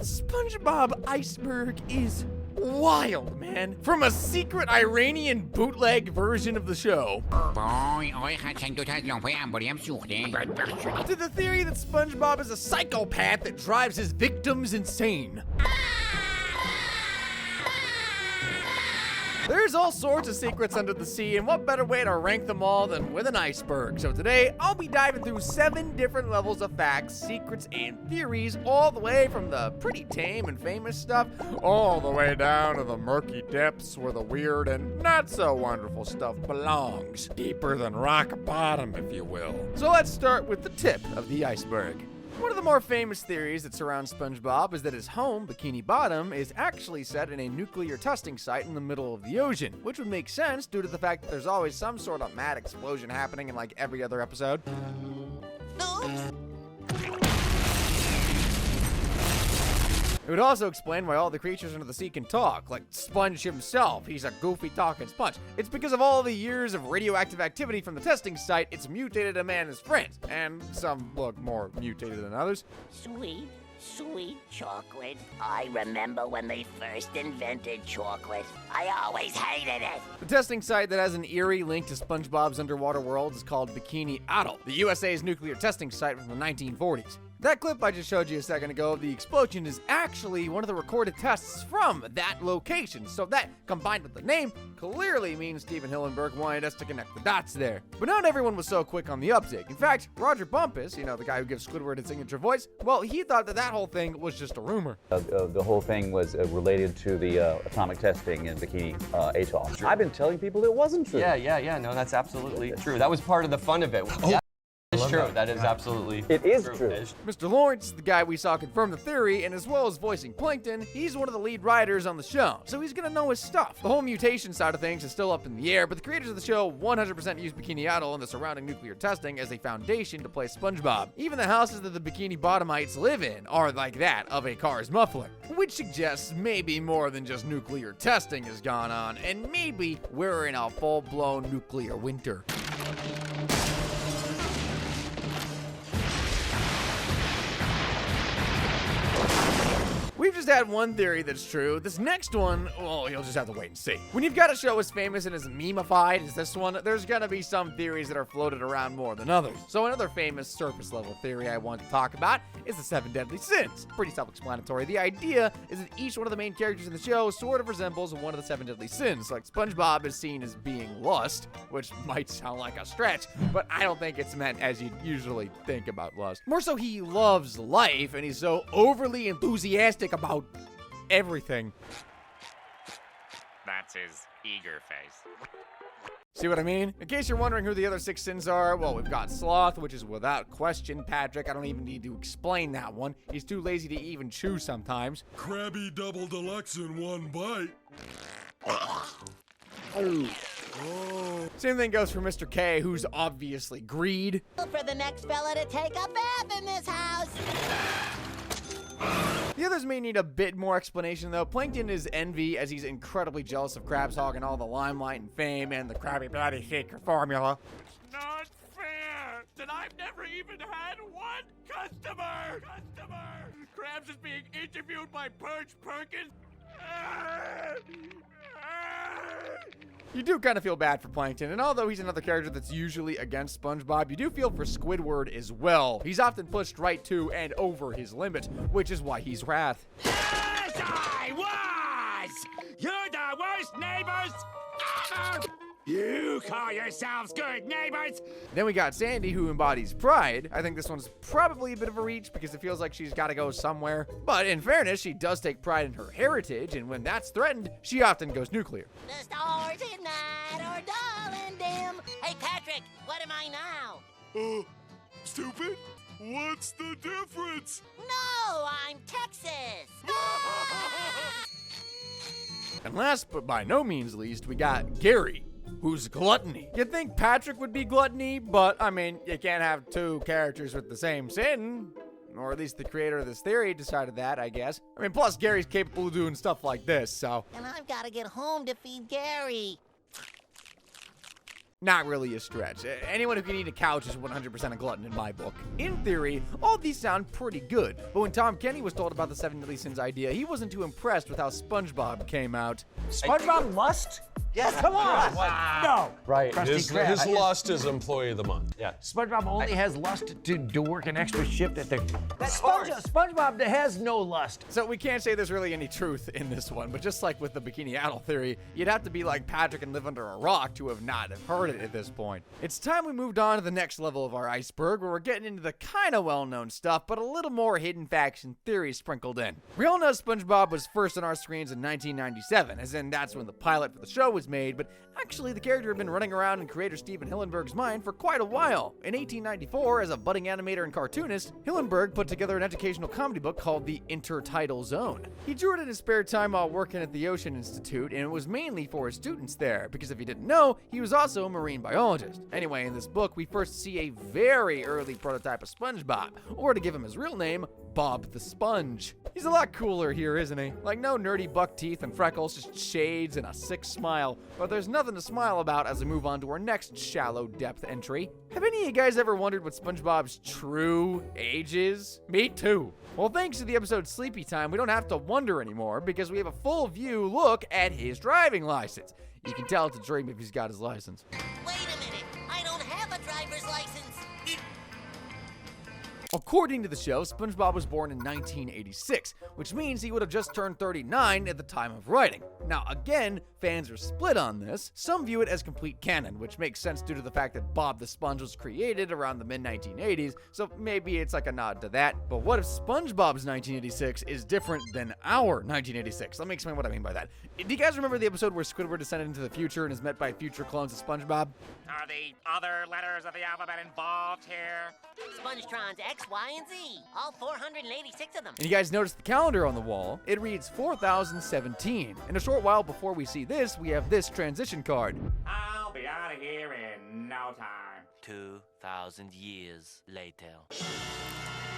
The Spongebob Iceberg is wild, man. From a secret Iranian bootleg version of the show, to the theory that SpongeBob is a psychopath that drives his victims insane. There's all sorts of secrets under the sea, and what better way to rank them all than with an iceberg? So today, I'll be diving through 7 different levels of facts, secrets, and theories, all the way from the pretty tame and famous stuff, all the way down to the murky depths where the weird and not so wonderful stuff belongs. Deeper than rock bottom, if you will. So let's start with the tip of the iceberg. One of the more famous theories that surrounds SpongeBob is that his home, Bikini Bottom, is actually set in a nuclear testing site in the middle of the ocean, which would make sense due to the fact that there's always some sort of mad explosion happening in like every other episode. It would also explain why all the creatures under the sea can talk, like Sponge himself. He's a goofy talking sponge. It's because of all the years of radioactive activity from the testing site, it's mutated a man and his friends, and some look more mutated than others. Sweet, sweet chocolate. I remember when they first invented chocolate. I always hated it. The testing site that has an eerie link to SpongeBob's underwater world is called Bikini Bottom, the USA's nuclear testing site from the 1940s. That clip I just showed you a second ago of the explosion is actually one of the recorded tests from that location, so that, combined with the name, clearly means Steven Hillenburg wanted us to connect the dots there. But not everyone was so quick on the uptake. In fact, Roger Bumpus, you know, the guy who gives Squidward his signature voice, well, he thought that whole thing was just a rumor. The whole thing was related to the atomic testing in Bikini Atoll. I've been telling people it wasn't true. Yeah, no, that's absolutely true. That was part of the fun of it. Oh. Yeah. It's true. That is absolutely It is true. Mr. Lawrence is the guy we saw confirm the theory, and as well as voicing Plankton, he's one of the lead writers on the show, so he's gonna know his stuff. The whole mutation side of things is still up in the air, but the creators of the show 100% use Bikini Atoll and the surrounding nuclear testing as a foundation to play SpongeBob. Even the houses that the Bikini Bottomites live in are like that of a car's muffler, which suggests maybe more than just nuclear testing has gone on, and maybe we're in a full-blown nuclear winter. We've just had one theory that's true. This next one, well, you'll just have to wait and see. When you've got a show as famous and as meme-ified as this one, there's gonna be some theories that are floated around more than others. So another famous surface-level theory I want to talk about is the 7 deadly sins. Pretty self-explanatory. The idea is that each one of the main characters in the show sort of resembles one of the 7 deadly sins. Like SpongeBob is seen as being lust, which might sound like a stretch, but I don't think it's meant as you'd usually think about lust. More so, he loves life, and he's so overly enthusiastic about everything. That's his eager face. See what I mean? In case you're wondering who the other 6 sins are, well, we've got sloth, which is without question Patrick. I don't even need to explain that one. He's too lazy to even chew sometimes. Krabby Double Deluxe in one bite. Same thing goes for Mr. K, who's obviously greed. For the next fella to take a bath in this house. The others may need a bit more explanation, though. Plankton is envy, as he's incredibly jealous of Krabs hogging all the limelight and fame and the Krabby Patty Shaker formula. Not fair that I've never even had one customer! Krabs is being interviewed by Perch Perkins. You do kind of feel bad for Plankton, and although he's another character that's usually against SpongeBob, you do feel for Squidward as well. He's often pushed right to and over his limits, which is why he's wrath. Yes, I was! You're the worst neighbors ever! You call yourselves good neighbors? Then we got Sandy, who embodies pride. I think this one's probably a bit of a reach because it feels like she's got to go somewhere. But in fairness, she does take pride in her heritage, and when that's threatened, she often goes nuclear. The stars at night are dull and dim. Hey, Patrick, what am I now? Stupid? What's the difference? No, I'm Texas. And last but by no means least, we got Gary, who's gluttony. You'd think Patrick would be gluttony, but I mean, you can't have 2 characters with the same sin. Or at least the creator of this theory decided that, I guess. I mean, plus Gary's capable of doing stuff like this, so. And I've got to get home to feed Gary. Not really a stretch. Anyone who can eat a couch is 100% a glutton in my book. In theory, all these sound pretty good, but when Tom Kenny was told about the 7 Deadly Sins idea, he wasn't too impressed with how SpongeBob came out. SpongeBob lust? Yes. Come on. No. Right. Krusty Krab. His lust is Employee of the Month. Yeah. SpongeBob only has lust to work an extra shift at the. SpongeBob has no lust. So we can't say there's really any truth in this one, but just like with the Bikini Bottom theory, you'd have to be like Patrick and live under a rock to have not have heard it at this point. It's time we moved on to the next level of our iceberg, where we're getting into the kind of well-known stuff, but a little more hidden facts and theories sprinkled in. We all know SpongeBob was first on our screens in 1997, as in that's when the pilot for the show was made, but actually the character had been running around in creator Steven Hillenburg's mind for quite a while. In 1894, as a budding animator and cartoonist, Hillenburg put together an educational comedy book called The Intertidal Zone. He drew it in his spare time while working at the Ocean Institute, and it was mainly for his students there, because if you didn't know, he was also a marine biologist. Anyway, in this book, we first see a very early prototype of SpongeBob, or to give him his real name, Bob the Sponge. He's a lot cooler here, isn't he? Like no nerdy buck teeth and freckles, just shades and a sick smile. But there's nothing to smile about as we move on to our next shallow depth entry. Have any of you guys ever wondered what SpongeBob's true age is? Me too. Well, thanks to the episode Sleepy Time, we don't have to wonder anymore because we have a full view look at his driving license. You can tell it's a dream if he's got his license. Wait a minute, I don't have a driver's license. According to the show, SpongeBob was born in 1986, which means he would have just turned 39 at the time of writing. Now, again, fans are split on this. Some view it as complete canon, which makes sense due to the fact that Bob the Sponge was created around the mid-1980s, so maybe it's like a nod to that. But what if SpongeBob's 1986 is different than our 1986? Let me explain what I mean by that. Do you guys remember the episode where Squidward descended into the future and is met by future clones of SpongeBob? Are the other letters of the alphabet involved here? Spongetrons X, Y, and Z. All 486 of them. And you guys notice the calendar on the wall? It reads 4017. And a short while before we see this, we have this transition card. I'll be out of here in no time. 2,000 years later.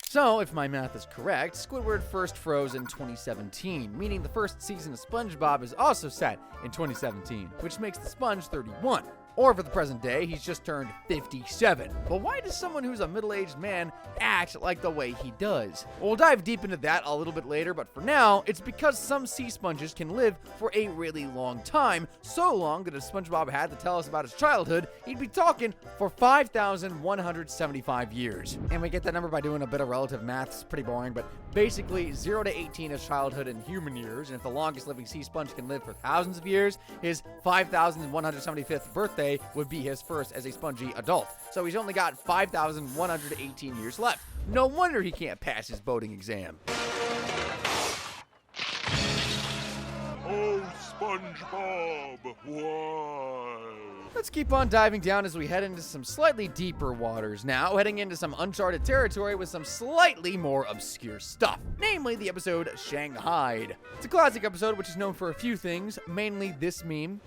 So, if my math is correct, Squidward first froze in 2017, meaning the first season of SpongeBob is also set in 2017, which makes the Sponge 31. Or for the present day, he's just turned 57. But why does someone who's a middle-aged man act like the way he does? Well, we'll dive deep into that a little bit later, but for now, it's because some sea sponges can live for a really long time, so long that if SpongeBob had to tell us about his childhood, he'd be talking for 5,175 years. And we get that number by doing a bit of relative math. It's pretty boring, but basically 0 to 18 is childhood in human years, and if the longest living sea sponge can live for thousands of years, his 5,175th birthday would be his first as a spongy adult. So he's only got 5,118 years left. No wonder he can't pass his boating exam. Oh, SpongeBob, why? Let's keep on diving down as we head into some slightly deeper waters now, heading into some uncharted territory with some slightly more obscure stuff, namely the episode Shanghai. It's a classic episode which is known for a few things, mainly this meme.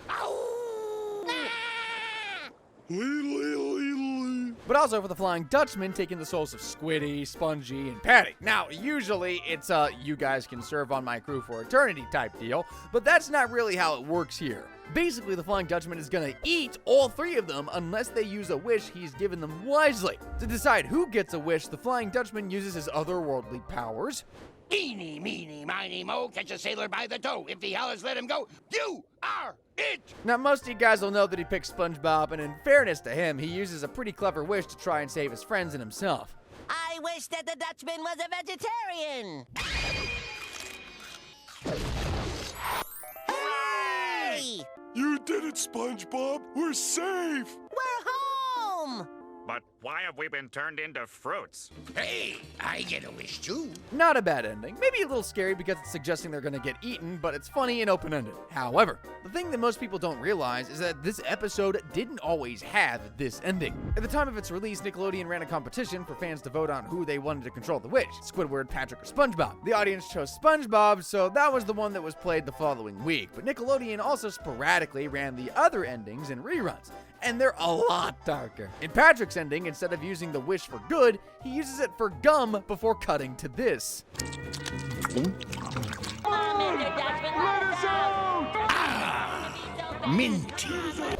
But also for the Flying Dutchman taking the souls of Squiddy, Spongy, and Patty. Now, usually it's a you guys can serve on my crew for eternity type deal, but that's not really how it works here. Basically, the Flying Dutchman is gonna eat all three of them unless they use a wish he's given them wisely. To decide who gets a wish, the Flying Dutchman uses his otherworldly powers. Eeny, meeny, miny, mo, catch a sailor by the toe. If he hollers, let him go. You are it! Now, most of you guys will know that he picked SpongeBob, and in fairness to him, he uses a pretty clever wish to try and save his friends and himself. I wish that the Dutchman was a vegetarian. Hooray! You did it, SpongeBob. We're safe. We're home! But why have we been turned into fruits? Hey, I get a wish too. Not a bad ending. Maybe a little scary because it's suggesting they're gonna get eaten, but it's funny and open-ended. However, the thing that most people don't realize is that this episode didn't always have this ending. At the time of its release, Nickelodeon ran a competition for fans to vote on who they wanted to control the wish, Squidward, Patrick, or SpongeBob. The audience chose SpongeBob, so that was the one that was played the following week. But Nickelodeon also sporadically ran the other endings in reruns, and they're a lot darker. In Patrick's ending, instead of using the wish for good, he uses it for gum before cutting to this. Minty.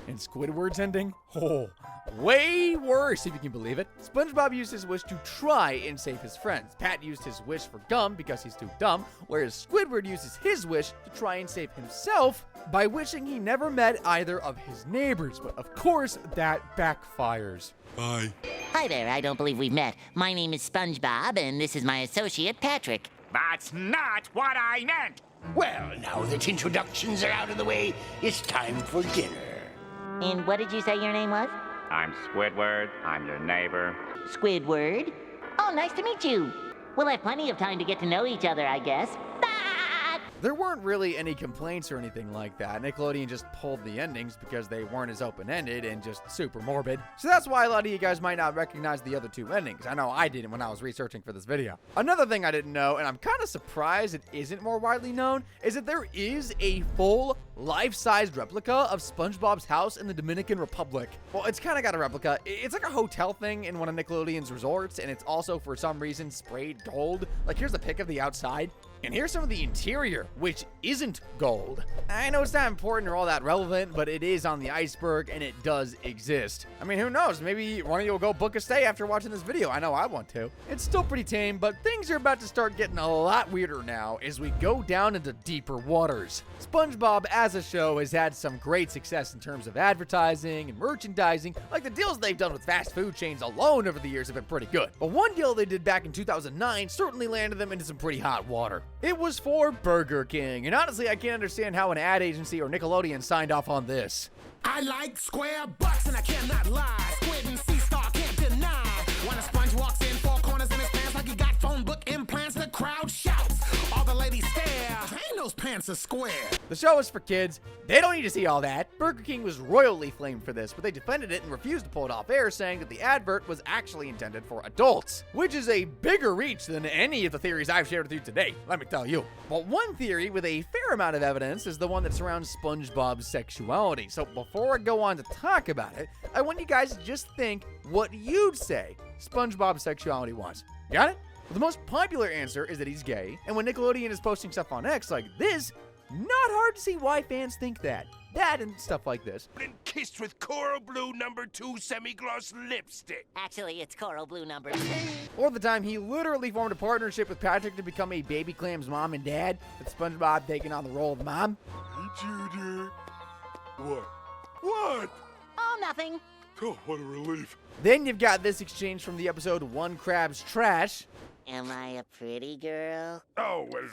In And Squidward's ending? Oh, way worse, if you can believe it. SpongeBob used his wish to try and save his friends. Pat used his wish for gum because he's too dumb, whereas Squidward uses his wish to try and save himself by wishing he never met either of his neighbors. But of course, that backfires. Bye. Hi there, I don't believe we've met. My name is SpongeBob, and this is my associate, Patrick. That's not what I meant. Well, now that introductions are out of the way, it's time for dinner. And what did you say your name was? I'm Squidward. I'm your neighbor. Squidward? Oh, nice to meet you. We'll have plenty of time to get to know each other, I guess. There weren't really any complaints or anything like that. Nickelodeon just pulled the endings because they weren't as open-ended and just super morbid. So that's why a lot of you guys might not recognize the other two endings. I know I didn't when I was researching for this video. Another thing I didn't know, and I'm kind of surprised it isn't more widely known, is that there is a full life-sized replica of SpongeBob's house in the Dominican Republic. Well, it's kind of got a replica. It's like a hotel thing in one of Nickelodeon's resorts, and it's also, for some reason, sprayed gold. Like, here's a pic of the outside. And here's some of the interior, which isn't gold. I know it's not important or all that relevant, but it is on the iceberg, and it does exist. I mean, who knows? Maybe one of you will go book a stay after watching this video. I know I want to. It's still pretty tame, but things are about to start getting a lot weirder now as we go down into deeper waters. SpongeBob as a show has had some great success in terms of advertising and merchandising. Like, the deals they've done with fast food chains alone over the years have been pretty good. But one deal they did back in 2009 certainly landed them into some pretty hot water. It was for Burger King, and honestly, I can't understand how an ad agency or Nickelodeon signed off on this. I like square butts and I cannot lie. Squid and Sea Star can't deny. When a sponge walks in, four corners in his pants like he got phone book implants, the crowd shouts. All the ladies stare. Ain't those pants are square. The show is for kids. They don't need to see all that. Burger King was royally flamed for this, but they defended it and refused to pull it off air, saying that the advert was actually intended for adults, which is a bigger reach than any of the theories I've shared with you today, let me tell you. But one theory with a fair amount of evidence is the one that surrounds SpongeBob's sexuality. So before I go on to talk about it, I want you guys to just think what you'd say SpongeBob's sexuality was. Got it? Well, the most popular answer is that he's gay, and when Nickelodeon is posting stuff on X like this, not hard to see why fans think that. That and stuff like this. And kissed with coral blue #2 semi-gloss lipstick. Actually, it's coral blue number 2. Or the time he literally formed a partnership with Patrick to become a baby clam's mom and dad, with SpongeBob taking on the role of the mom. Hey, Junior. What? What? Oh, nothing. Oh, what a relief. Then you've got this exchange from the episode One Crab's Trash. Am I a pretty girl? Oh, well,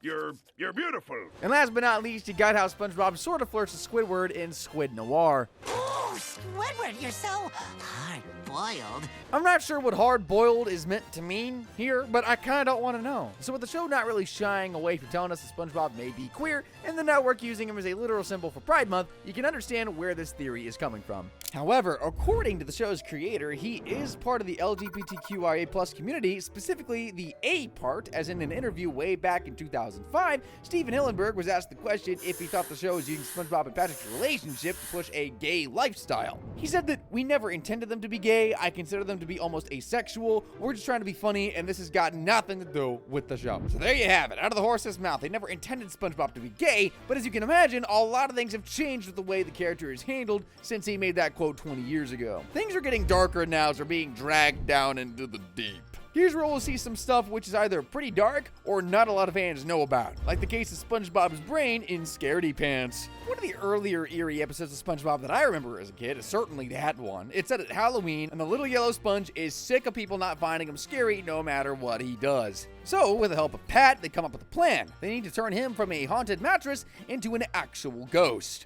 you're beautiful. And last but not least, you got how SpongeBob sort of flirts with Squidward in Squid Noir. Oh, Squidward, you're so hard-boiled. I'm not sure what hard-boiled is meant to mean here, but I kind of don't want to know. So with the show not really shying away from telling us that SpongeBob may be queer, and the network using him as a literal symbol for Pride Month, you can understand where this theory is coming from. However, according to the show's creator, he is part of the LGBTQIA+ community, specifically the A part, as in an interview way back in 2005, Steven Hillenburg was asked the question if he thought the show was using SpongeBob and Patrick's relationship to push a gay lifestyle. He said that we never intended them to be gay, I consider them to be almost asexual, we're just trying to be funny, and this has got nothing to do with the show. So there you have it, out of the horse's mouth. They never intended SpongeBob to be gay, but as you can imagine, a lot of things have changed with the way the character is handled since he made that quote 20 years ago. Things are getting darker now as we're being dragged down into the deep. Here's where we'll see some stuff which is either pretty dark or not a lot of fans know about, like the case of SpongeBob's brain in Scaredy Pants. One of the earlier eerie episodes of SpongeBob that I remember as a kid is certainly that one. It's set at Halloween, and the little yellow sponge is sick of people not finding him scary no matter what he does. So, with the help of Pat, they come up with a plan. They need to turn him from a haunted mattress into an actual ghost.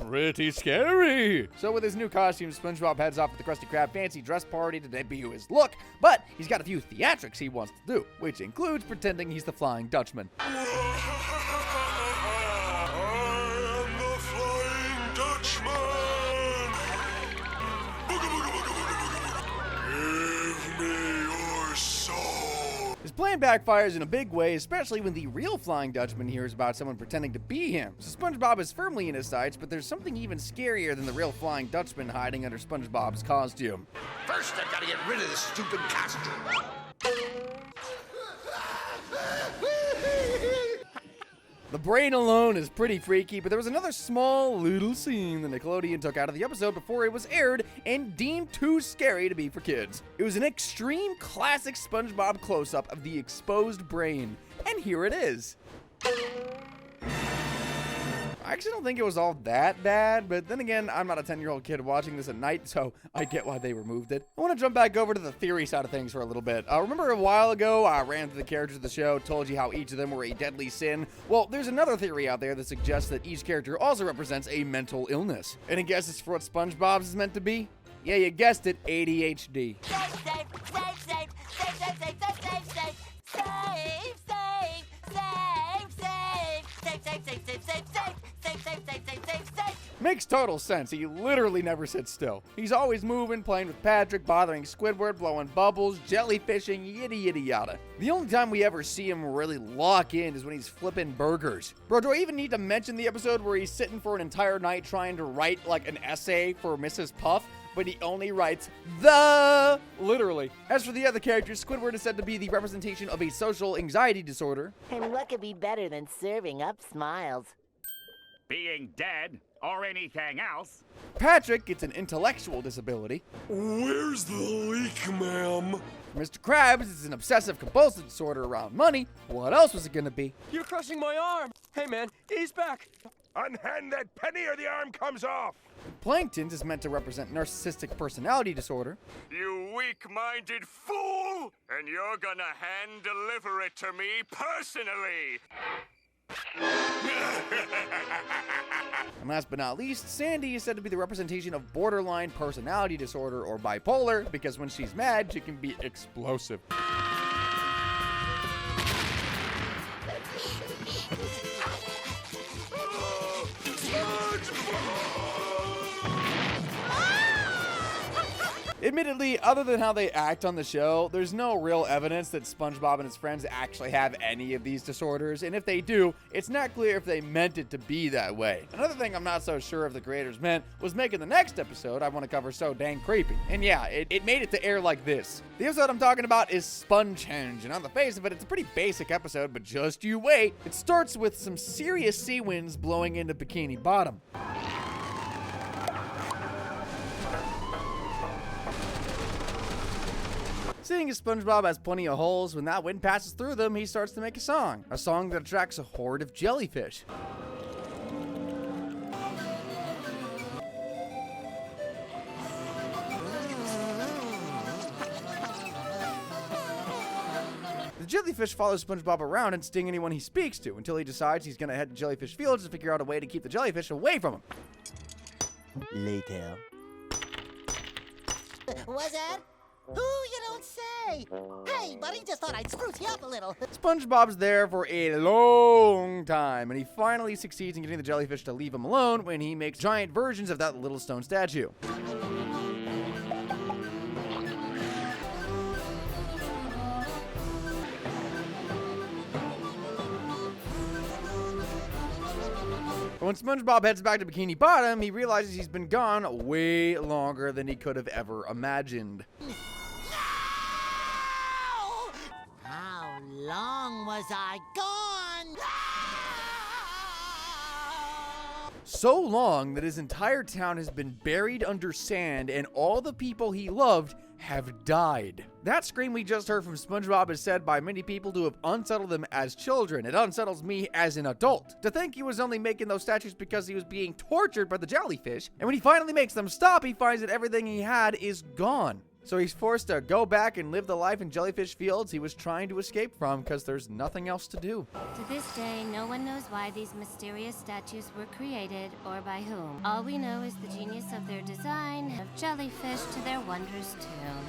Pretty scary. So with his new costume, SpongeBob heads off to the Krusty Krab fancy dress party to debut his look, but he's got a few theatrics he wants to do, which includes pretending he's the Flying Dutchman. I am the Flying Dutchman. Booga, booga, booga, booga, booga. Give me your soul. His plan backfires in a big way, especially when the real Flying Dutchman hears about someone pretending to be him. So SpongeBob is firmly in his sights, but there's something even scarier than the real Flying Dutchman hiding under SpongeBob's costume. First, I gotta get rid of this stupid costume. The brain alone is pretty freaky, but there was another small little scene that Nickelodeon took out of the episode before it was aired and deemed too scary to be for kids. It was an extreme classic SpongeBob close-up of the exposed brain, and here it is. I actually don't think it was all that bad, but then again, I'm not a 10-year-old kid watching this at night, so I get why they removed it. I want to jump back over to the theory side of things for a little bit. Remember a while ago, I ran through the characters of the show, told you how each of them were a deadly sin? Well, there's another theory out there that suggests that each character also represents a mental illness. Any guesses for what SpongeBob's is meant to be? Yeah, you guessed it, ADHD. Makes total sense. He literally never sits still. He's always moving, playing with Patrick, bothering Squidward, blowing bubbles, jellyfishing, yada yada. The only time we ever see him really lock in is when he's flipping burgers. Bro, do I even need to mention the episode where he's sitting for an entire night trying to write like an essay for Mrs. Puff, but he only writes the literally. As for the other characters, Squidward is said to be the representation of a social anxiety disorder. And what could be better than serving up smiles? Being dead or anything else. Patrick gets an intellectual disability. Where's the leak, ma'am? Mr. Krabs is an obsessive-compulsive disorder around money. What else was it gonna be? You're crushing my arm. Hey, man, ease back. Unhand that penny or the arm comes off. Plankton's is meant to represent narcissistic personality disorder. You weak-minded fool! And you're gonna hand-deliver it to me personally. And last but not least, Sandy is said to be the representation of borderline personality disorder or bipolar, because when she's mad, she can be explosive. Admittedly, other than how they act on the show, there's no real evidence that SpongeBob and his friends actually have any of these disorders, and if they do, it's not clear if they meant it to be that way. Another thing I'm not so sure if the creators meant was making the next episode I want to cover so dang creepy. And yeah, it made it to air like this. The episode I'm talking about is Spongehenge, and on the face of it, it's a pretty basic episode, but just you wait. It starts with some serious sea winds blowing into Bikini Bottom. Seeing as SpongeBob has plenty of holes, when that wind passes through them, he starts to make a song that attracts a horde of jellyfish. The jellyfish follow SpongeBob around and sting anyone he speaks to until he decides he's gonna head to Jellyfish Fields to figure out a way to keep the jellyfish away from him. Later. Was that? Who you don't say? Hey, buddy, just thought I'd spruce you up a little. SpongeBob's there for a long time, and he finally succeeds in getting the jellyfish to leave him alone when he makes giant versions of that little stone statue. When SpongeBob heads back to Bikini Bottom, he realizes he's been gone way longer than he could have ever imagined. How long was I gone? So long that his entire town has been buried under sand and all the people he loved have died. That scream we just heard from SpongeBob is said by many people to have unsettled them as children. It unsettles me as an adult. To think he was only making those statues because he was being tortured by the jellyfish, and when he finally makes them stop, he finds that everything he had is gone. So he's forced to go back and live the life in Jellyfish Fields he was trying to escape from because there's nothing else to do. To this day, no one knows why these mysterious statues were created or by whom. All we know is the genius of their design of jellyfish to their wondrous tune.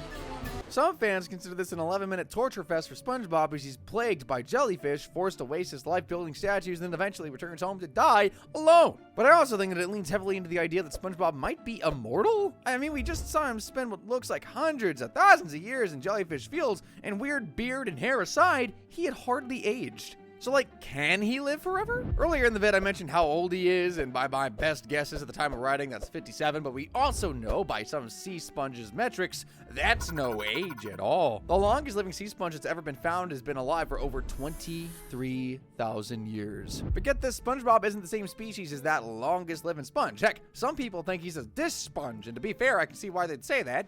Some fans consider this an 11-minute torture fest for SpongeBob as he's plagued by jellyfish, forced to waste his life building statues, and then eventually returns home to die alone. But I also think that it leans heavily into the idea that SpongeBob might be immortal. I mean, we just saw him spend what looks like hundreds of thousands of years in Jellyfish Fields, and weird beard and hair aside, he had hardly aged. So like, can he live forever? Earlier in the vid, I mentioned how old he is, and by my best guesses at the time of writing, that's 57, but we also know by some sea sponge's metrics, that's no age at all. The longest living sea sponge that's ever been found has been alive for over 23,000 years. But get this, SpongeBob isn't the same species as that longest living sponge. Heck, some people think he's a dish sponge, and to be fair, I can see why they'd say that.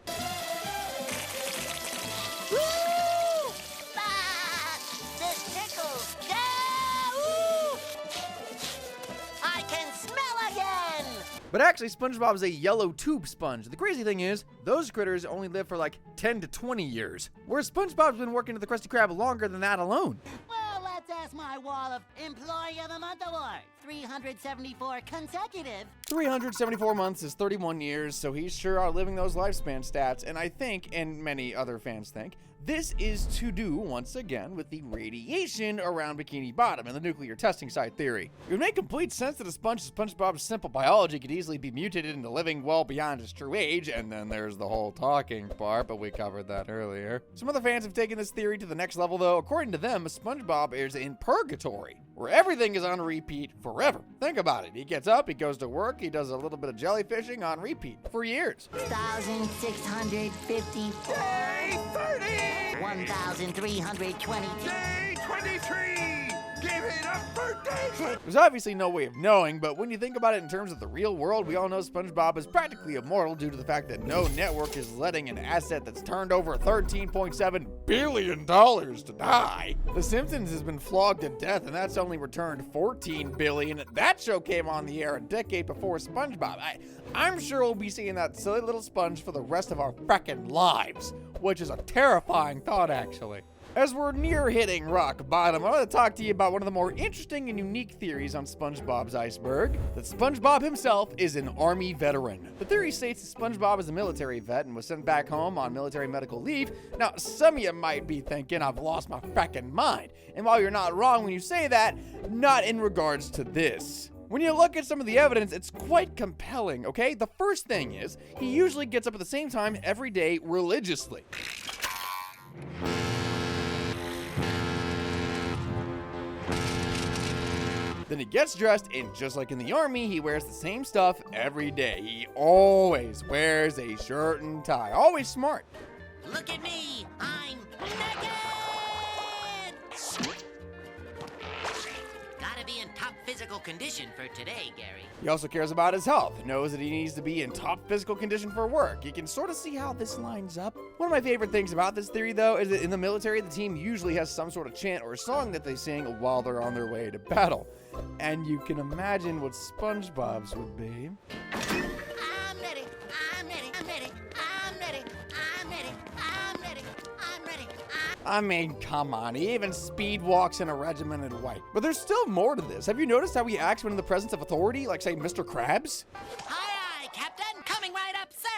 But actually, SpongeBob is a yellow tube sponge. The crazy thing is, those critters only live for like 10 to 20 years, whereas SpongeBob's been working at the Krusty Krab longer than that alone. Well, let's ask my wall of Employee of the Month award. 374 consecutive. 374 months is 31 years, so he's sure outliving those lifespan stats, and I think, and many other fans think, this is to do, once again, with the radiation around Bikini Bottom and the nuclear testing site theory. It would make complete sense that a sponge of SpongeBob's simple biology could easily be mutated into living well beyond its true age, and then there's the whole talking part, but we covered that earlier. Some other fans have taken this theory to the next level, though. According to them, SpongeBob is in purgatory, where everything is on repeat forever. Think about it. He gets up, he goes to work, he does a little bit of jellyfishing on repeat for years. 1,650. Day 30! 1,320. Day 23! Give it up for Day 20! There's obviously no way of knowing, but when you think about it in terms of the real world, we all know SpongeBob is practically immortal due to the fact that no network is letting an asset that's turned over $13.7 billion to die. The Simpsons has been flogged to death, and that's only returned $14 billion. That show came on the air a decade before SpongeBob. I'm sure we'll be seeing that silly little sponge for the rest of our frickin' lives, which is a terrifying thought, actually. As we're near hitting rock bottom, I want to talk to you about one of the more interesting and unique theories on SpongeBob's Iceberg, that SpongeBob himself is an Army veteran. The theory states that SpongeBob is a military vet and was sent back home on military medical leave. Now, some of you might be thinking, I've lost my frickin' mind. And while you're not wrong when you say that, not in regards to this. When you look at some of the evidence, it's quite compelling, okay? The first thing is, he usually gets up at the same time every day religiously. Then he gets dressed, and just like in the army, he wears the same stuff every day. He always wears a shirt and tie. Always smart. Look at me! I'm naked! Gotta be in top physical condition for today, Gary. He also cares about his health, knows that he needs to be in top physical condition for work. You can sort of see how this lines up. One of my favorite things about this theory, though, is that in the military, the team usually has some sort of chant or song that they sing while they're on their way to battle. And you can imagine what SpongeBob's would be. I'm ready, I'm ready, I'm ready, I'm ready, I'm ready, I'm ready, I'm ready, I mean, come on, he even speed walks in a regimented white. But there's still more to this. Have you noticed how he acts when in the presence of authority, like, say, Mr. Krabs? Aye, Captain. Coming right up, sir.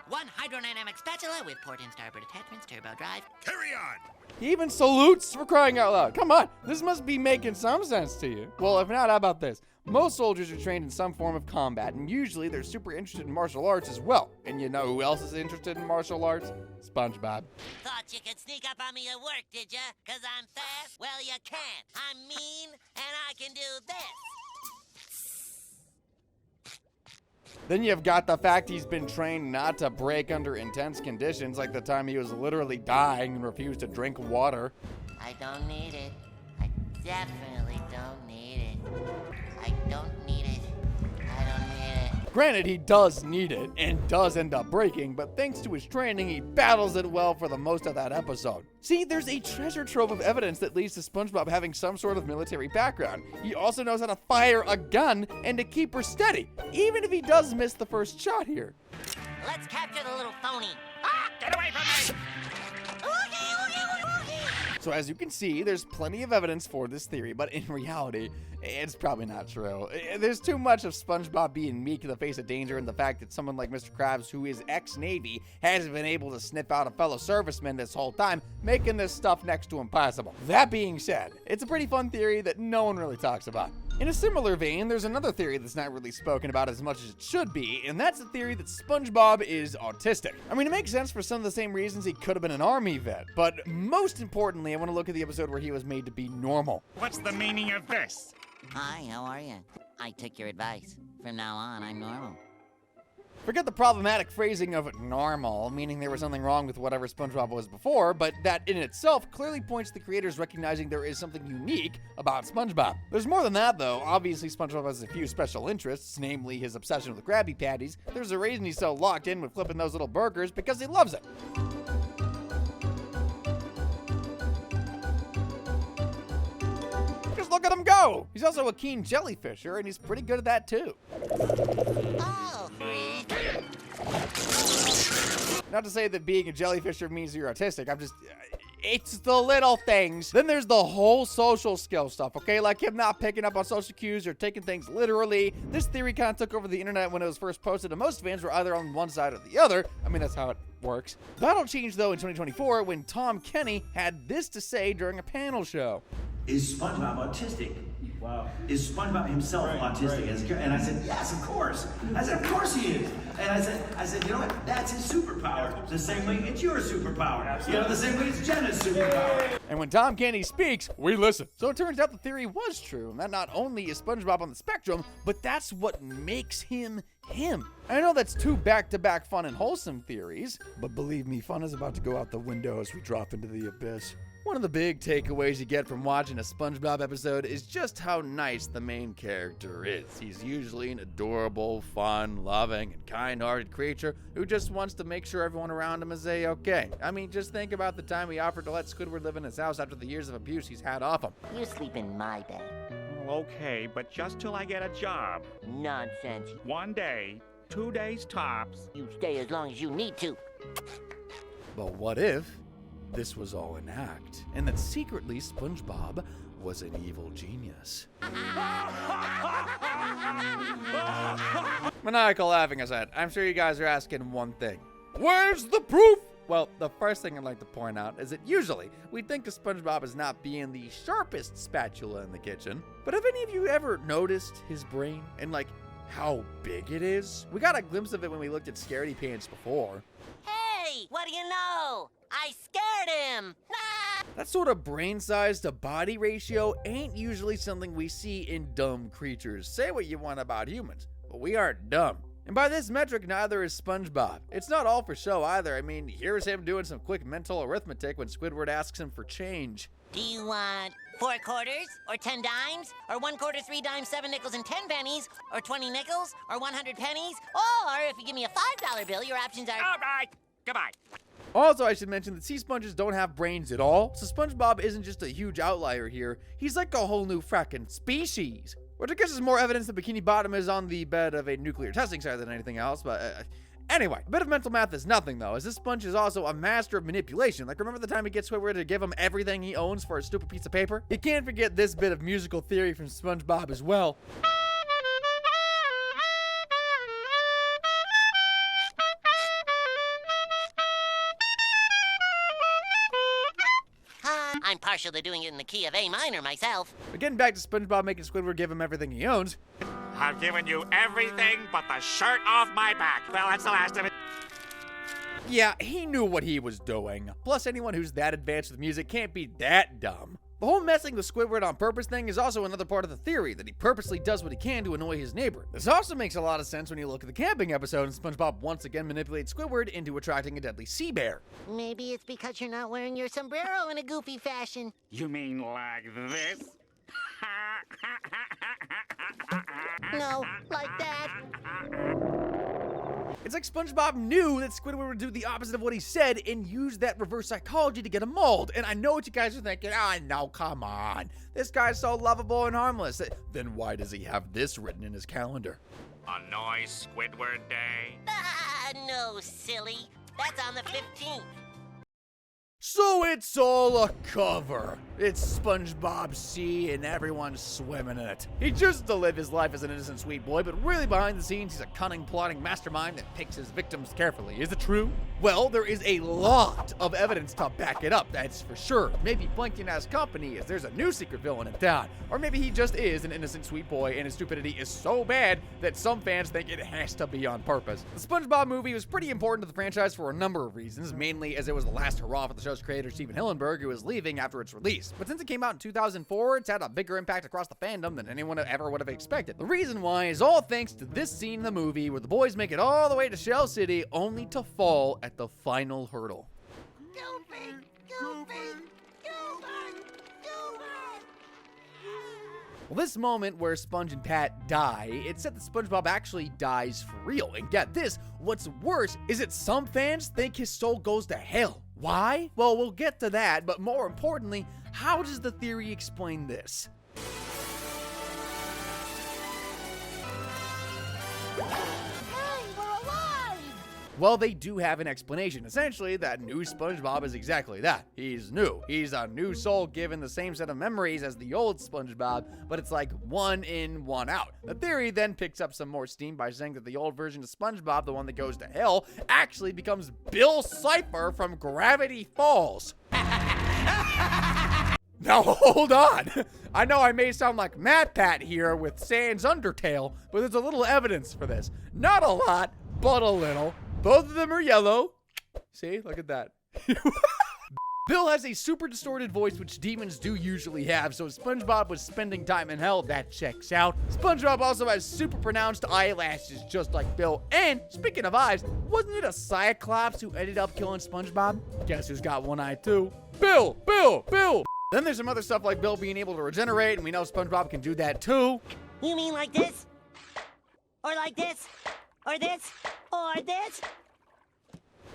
One hydrodynamic spatula with port and starboard attachments, turbo drive. Carry on. He even salutes, for crying out loud. Come on, this must be making some sense to you. Well, if not, how about this? Most soldiers are trained in some form of combat, and usually they're super interested in martial arts as well. And you know who else is interested in martial arts? SpongeBob. Thought you could sneak up on me at work, did ya? 'Cause I'm fast? Well, you can't. I'm mean, and I can do this. Then you've got the fact he's been trained not to break under intense conditions, like the time he was literally dying and refused to drink water. I don't need it. I definitely don't need it. I don't need it. I don't need it. Granted, he does need it, and does end up breaking, but thanks to his training, he battles it well for the most of that episode. See, there's a treasure trove of evidence that leads to SpongeBob having some sort of military background. He also knows how to fire a gun and to keep her steady, even if he does miss the first shot here. Let's capture the little phony. Ah! Get away from me! So as you can see, there's plenty of evidence for this theory, but in reality, it's probably not true. There's too much of SpongeBob being meek in the face of danger, and the fact that someone like Mr. Krabs, who is ex-Navy, hasn't been able to sniff out a fellow serviceman this whole time, making this stuff next to impossible. That being said, it's a pretty fun theory that no one really talks about. In a similar vein, there's another theory that's not really spoken about as much as it should be, and that's the theory that SpongeBob is autistic. I mean, it makes sense for some of the same reasons he could have been an army vet, but most importantly, I want to look at the episode where he was made to be normal. What's the meaning of this? Hi, how are you? I took your advice. From now on, I'm normal. Forget the problematic phrasing of normal, meaning there was something wrong with whatever SpongeBob was before, but that in itself clearly points to the creators recognizing there is something unique about SpongeBob. There's more than that, though. Obviously, SpongeBob has a few special interests, namely his obsession with Krabby Patties. There's a reason he's so locked in with flipping those little burgers, because he loves it. Just look at him go! He's also a keen jellyfisher, and he's pretty good at that, too. Oh, freak. Not to say that being a jellyfisher means you're autistic, it's the little things. Then there's the whole social skill stuff, okay? Like him not picking up on social cues or taking things literally. This theory kind of took over the internet when it was first posted, and most fans were either on one side or the other. I mean, that's how it works. That'll change, though, in 2024 when Tom Kenny had this to say during a panel show. Is SpongeBob autistic? Wow. Is SpongeBob himself autistic? And I said, yes, of course. I said, of course he is. And I said, you know what? That's his superpower. The same way it's your superpower. Absolutely. You know, the same way it's Jenna's superpower. And when Tom Kenny speaks, we listen. So it turns out the theory was true, and that not only is SpongeBob on the spectrum, but that's what makes him him. I know that's two back-to-back fun and wholesome theories, but believe me, fun is about to go out the window as we drop into the abyss. One of the big takeaways you get from watching a SpongeBob episode is just how nice the main character is. He's usually an adorable, fun, loving, and kind-hearted creature who just wants to make sure everyone around him is A-okay. I mean, just think about the time he offered to let Squidward live in his house after the years of abuse he's had off him. You sleep in my bed. Okay, but just till I get a job. Nonsense. 1 day, 2 days tops. You stay as long as you need to. But what if this was all an act, and that secretly SpongeBob was an evil genius? Maniacal laughing aside, I'm sure you guys are asking one thing. Where's the proof? Well, the first thing I'd like to point out is that usually we think of SpongeBob as not being the sharpest spatula in the kitchen. But have any of you ever noticed his brain and like how big it is? We got a glimpse of it when we looked at Scaredy Pants before. Hey, what do you know? I scared him. That sort of brain size to body ratio ain't usually something we see in dumb creatures. Say what you want about humans, but we aren't dumb. And by this metric, neither is SpongeBob. It's not all for show either. I mean, here's him doing some quick mental arithmetic when Squidward asks him for change. Do you want 4 quarters, or 10 dimes, or 1 quarter, 3 dimes, 7 nickels, and 10 pennies, or 20 nickels, or 100 pennies? Or if you give me a $5 bill, your options are... All right, goodbye. Also, I should mention that sea sponges don't have brains at all, so SpongeBob isn't just a huge outlier here. He's like a whole new frackin' species. Which I guess is more evidence that Bikini Bottom is on the bed of a nuclear testing site than anything else, but anyway, a bit of mental math is nothing though, as this sponge is also a master of manipulation. Like, remember the time he gets Squidward to give him everything he owns for a stupid piece of paper? You can't forget this bit of musical theory from SpongeBob as well. I'm partial to doing it in the key of A minor myself. But getting back to SpongeBob making Squidward give him everything he owns. I've given you everything but the shirt off my back. Well, that's the last of it. Yeah, he knew what he was doing. Plus, anyone who's that advanced with music can't be that dumb. The whole messing with Squidward on purpose thing is also another part of the theory, that he purposely does what he can to annoy his neighbor. This also makes a lot of sense when you look at the camping episode and SpongeBob once again manipulates Squidward into attracting a deadly sea bear. Maybe it's because you're not wearing your sombrero in a goofy fashion. You mean like this? No, like that. It's like SpongeBob knew that Squidward would do the opposite of what he said and use that reverse psychology to get him mauled. And I know what you guys are thinking. No, come on. This guy's so lovable and harmless. Then why does he have this written in his calendar? Annoy Squidward Day? No, silly. That's on the 15th. So It's all a cover. It's SpongeBob's sea and everyone's swimming in it. He chooses to live his life as an innocent sweet boy, but really behind the scenes, he's a cunning, plotting mastermind that picks his victims carefully. Is it true? Well, there is a lot of evidence to back it up, that's for sure. Maybe Plankton has company as there's a new secret villain in town. Or maybe he just is an innocent sweet boy and his stupidity is so bad that some fans think it has to be on purpose. The SpongeBob movie was pretty important to the franchise for a number of reasons, mainly as it was the last hurrah for the show's creator Steven Hillenburg, who was leaving after its release. But since it came out in 2004, it's had a bigger impact across the fandom than anyone ever would have expected. The reason why is all thanks to this scene in the movie where the boys make it all the way to Shell City only to fall at the final hurdle. Goofy! Goofy! Goofy! Well, this moment where Sponge and Pat die, it's said that SpongeBob actually dies for real. And get this, what's worse is that some fans think his soul goes to hell. Why? Well, we'll get to that, but more importantly, how does the theory explain this? Well, they do have an explanation. Essentially, that new SpongeBob is exactly that. He's new. He's a new soul given the same set of memories as the old SpongeBob, but it's like one in, one out. The theory then picks up some more steam by saying that the old version of SpongeBob, the one that goes to hell, actually becomes Bill Cipher from Gravity Falls. Now hold on. I know I may sound like MatPat here with Sans Undertale, but there's a little evidence for this. Not a lot, but a little. Both of them are yellow. See, look at that. Bill has a super distorted voice, which demons do usually have, so if SpongeBob was spending time in hell, that checks out. SpongeBob also has super pronounced eyelashes, just like Bill. And speaking of eyes, wasn't it a Cyclops who ended up killing SpongeBob? Guess who's got one eye too? Bill! Bill! Bill! Then there's some other stuff like Bill being able to regenerate, and we know SpongeBob can do that too. You mean like this? Or like this? Or this? Or this?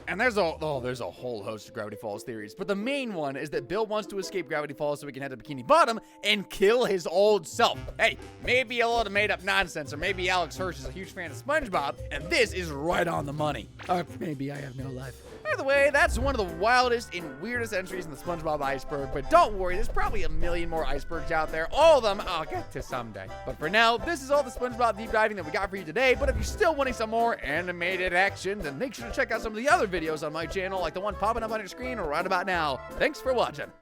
And there's a whole host of Gravity Falls theories, but the main one is that Bill wants to escape Gravity Falls so he can head to Bikini Bottom and kill his old self. Hey, maybe a lot of made-up nonsense, or maybe Alex Hirsch is a huge fan of SpongeBob, and this is right on the money. Or maybe I have no life. By the way, that's one of the wildest and weirdest entries in the Spongebob Iceberg, but don't worry, there's probably a million more icebergs out there. All of them I'll get to someday. But for now, this is all the Spongebob deep diving that we got for you today, but if you're still wanting some more animated action, then make sure to check out some of the other videos on my channel, like the one popping up on your screen right about now. Thanks for watching.